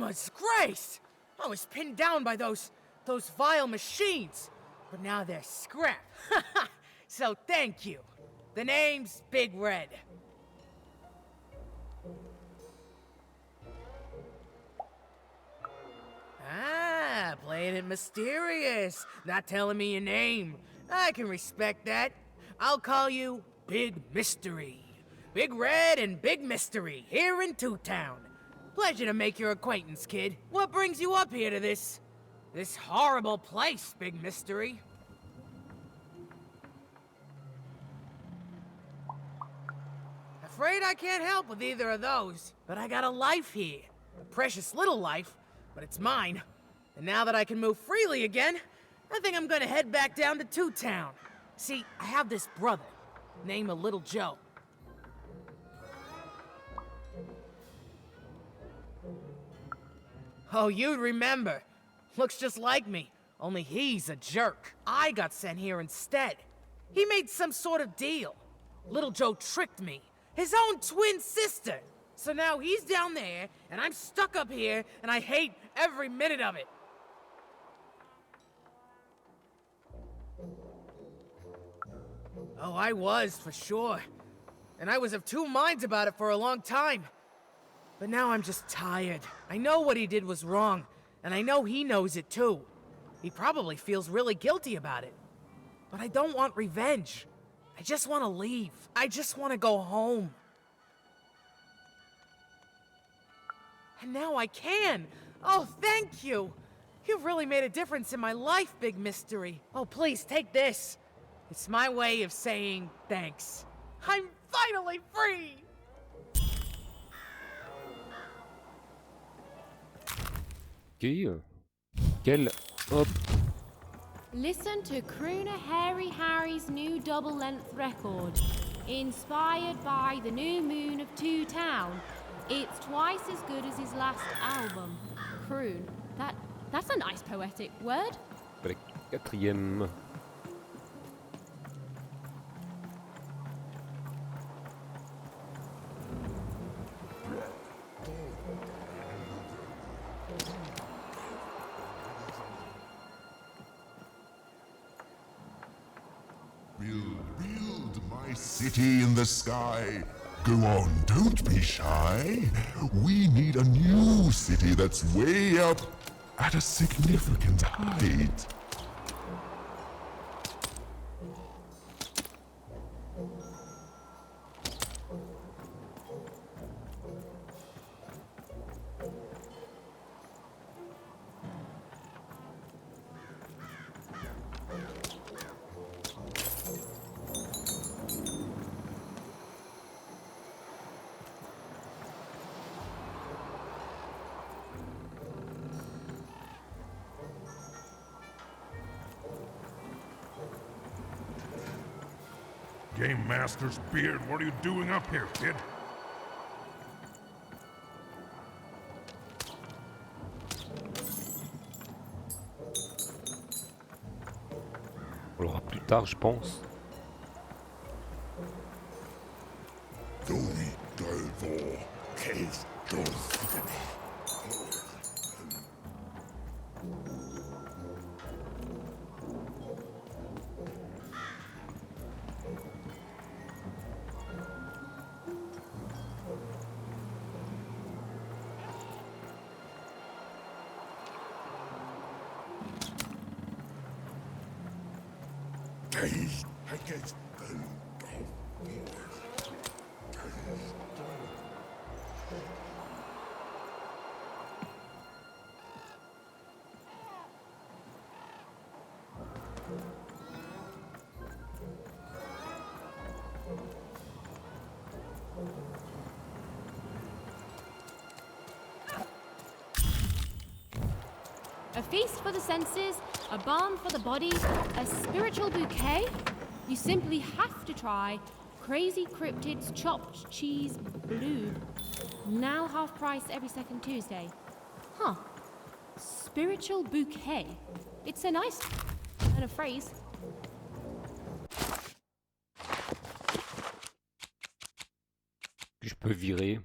Elma's grace! I was pinned down by those vile machines, but now they're scrap. So thank you. The name's Big Red. Ah, playing it mysterious, not telling me your name. I can respect that. I'll call you Big Mystery. Big Red and Big Mystery, here in Two Town. Pleasure to make your acquaintance, kid. What brings you up here to this horrible place, Big Mystery? Afraid I can't help with either of those, but I got a life here. A precious little life, but it's mine. And now that I can move freely again, I think I'm gonna head back down to Two Town. See, I have this brother, named Little Joe. Oh, you'd remember. Looks just like me, only he's a jerk. I got sent here instead. He made some sort of deal. Little Joe tricked me, his own twin sister. So now he's down there, and I'm stuck up here, and I hate every minute of it. Oh, I was, for sure. And I was of two minds about it for a long time. But now I'm just tired. I know what he did was wrong, and I know he knows it too. He probably feels really guilty about it. But I don't want revenge. I just want to leave. I just want to go home. And now I can. Oh, thank you. You've really made a difference in my life, Big Mystery. Oh, please, take this. It's my way of saying thanks. I'm finally free! Ok. Quel... Hop. Listen to crooner Harry Harry's new double-length record, inspired by the new moon of Two Town. It's twice as good as his last album. Croon. That's a nice poetic word. Le quatrième. Build my city in the sky. Go on, don't be shy. We need a new city that's way up at a significant height. Game Master's beard, what are you doing up here, kid? On l'aura plus tard, je pense. A feast for the senses, a balm for the body, a spiritual bouquet? You simply have to try Crazy Cryptid's Chopped Cheese Blue. Now half price every second Tuesday. Huh. Spiritual bouquet. It's a nice kind of phrase. Je peux virer.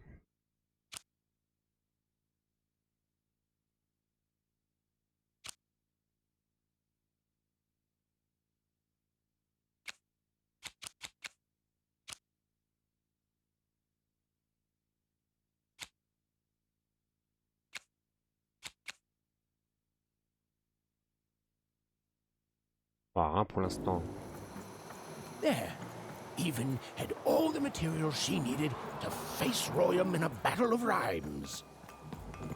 Ah, rien pour l'instant. There. Even had all the material she needed to face Royum in a battle of rhymes.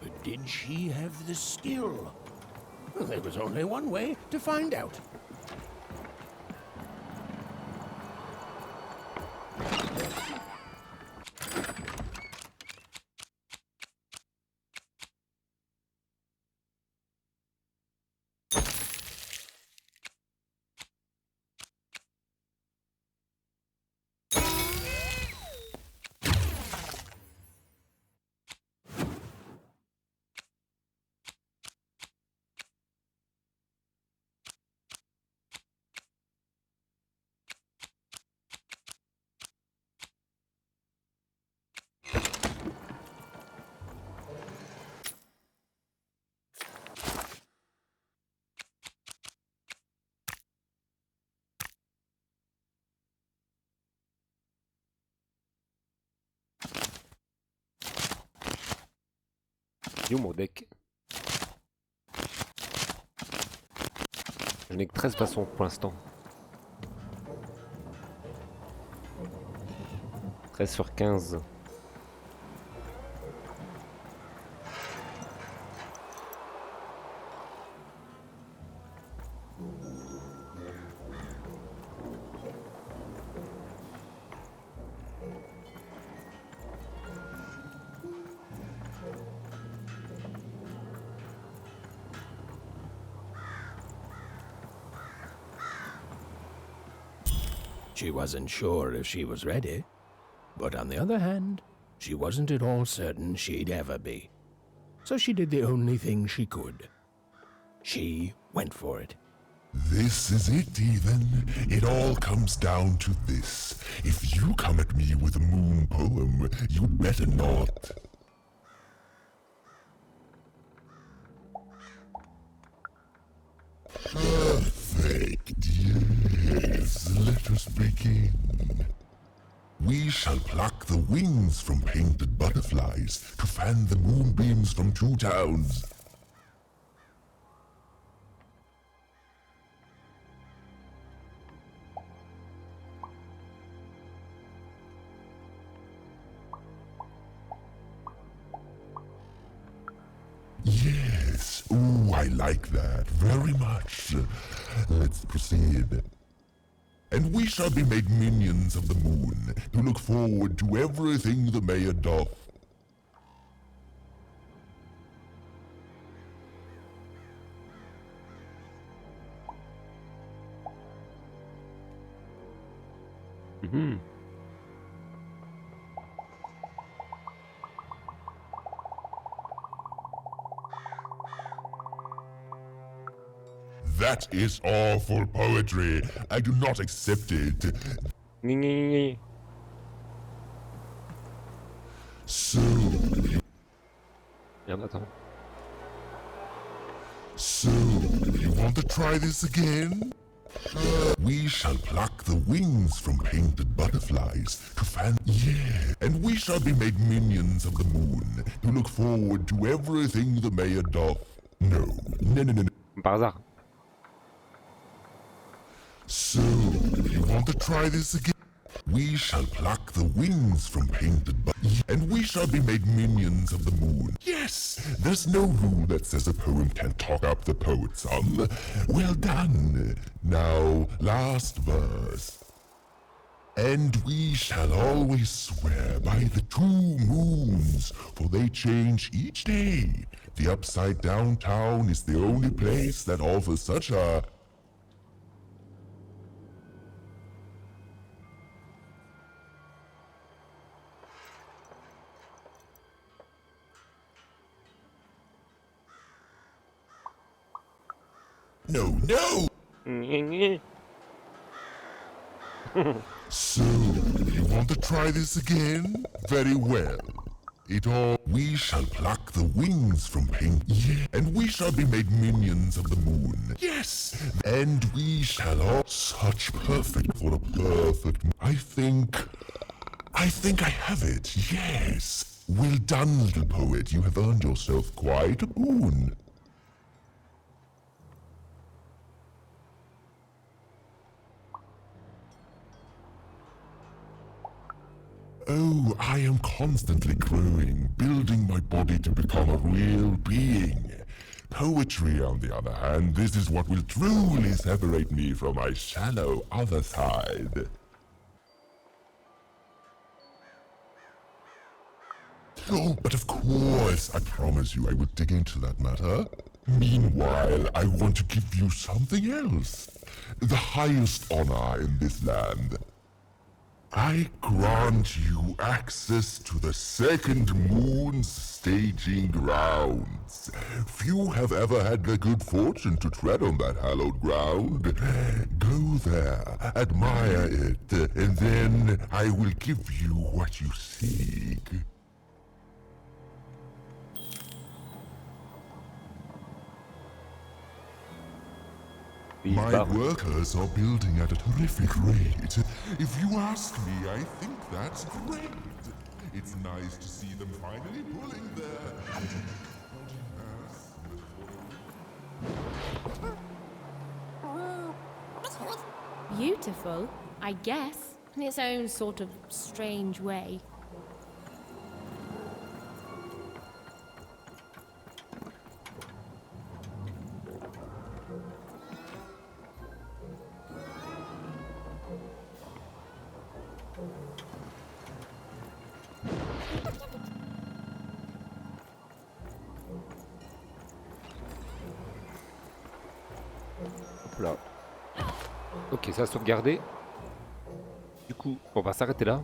But did she have the skill? Well, there was only one way to find out. Il est où mon deck? Je n'ai que 13 façons pour l'instant. 13 sur 15. She wasn't sure if she was ready, but on the other hand, she wasn't at all certain she'd ever be. So she did the only thing she could. She went for it. This is it, Ethan. It all comes down to this. If you come at me with a moon poem, you better not. Perfect, yes. Let us begin. We shall pluck the wings from painted butterflies to fan the moonbeams from 2 towns. Yes, ooh, I like that very much. Let's proceed. And we shall be made minions of the moon, to look forward to everything the mayor doth. That is awful poetry. I do not accept it. So... Merde, attends. So, you want to try this again? We shall pluck the wings from painted butterflies to fan... Yeah, and we shall be made minions of the moon, to look forward to everything the mayor doth. No. Par hasard. So, you want to try this again? We shall pluck the wings from painted butterflies, and we shall be made minions of the moon. Yes, there's no rule that says a poem can't talk up the poet some. Well done. Now, last verse. And we shall always swear by the 2 moons, for they change each day. The upside down town is the only place that offers such a... No, no! So, you want to try this again? Very well. We shall pluck the wings from paint. Yeah, and we shall be made minions of the moon. Yes, and we shall all... Such perfect for a perfect... I think I have it, yes. Well done, little poet. You have earned yourself quite a boon. Oh, I am constantly growing, building my body to become a real being. Poetry, on the other hand, this is what will truly separate me from my shallow other side. Oh, but of course, I promise you I will dig into that matter. Meanwhile, I want to give you something else. The highest honor in this land. I grant you access to the second moon's staging grounds. Few have ever had the good fortune to tread on that hallowed ground. Go there, admire it, and then I will give you what you seek. My workers are building at a terrific rate. If you ask me, I think that's great. It's nice to see them finally pulling their... Beautiful, I guess, in its own sort of strange way. Ok, ça a sauvegardé. Du coup, on va s'arrêter là.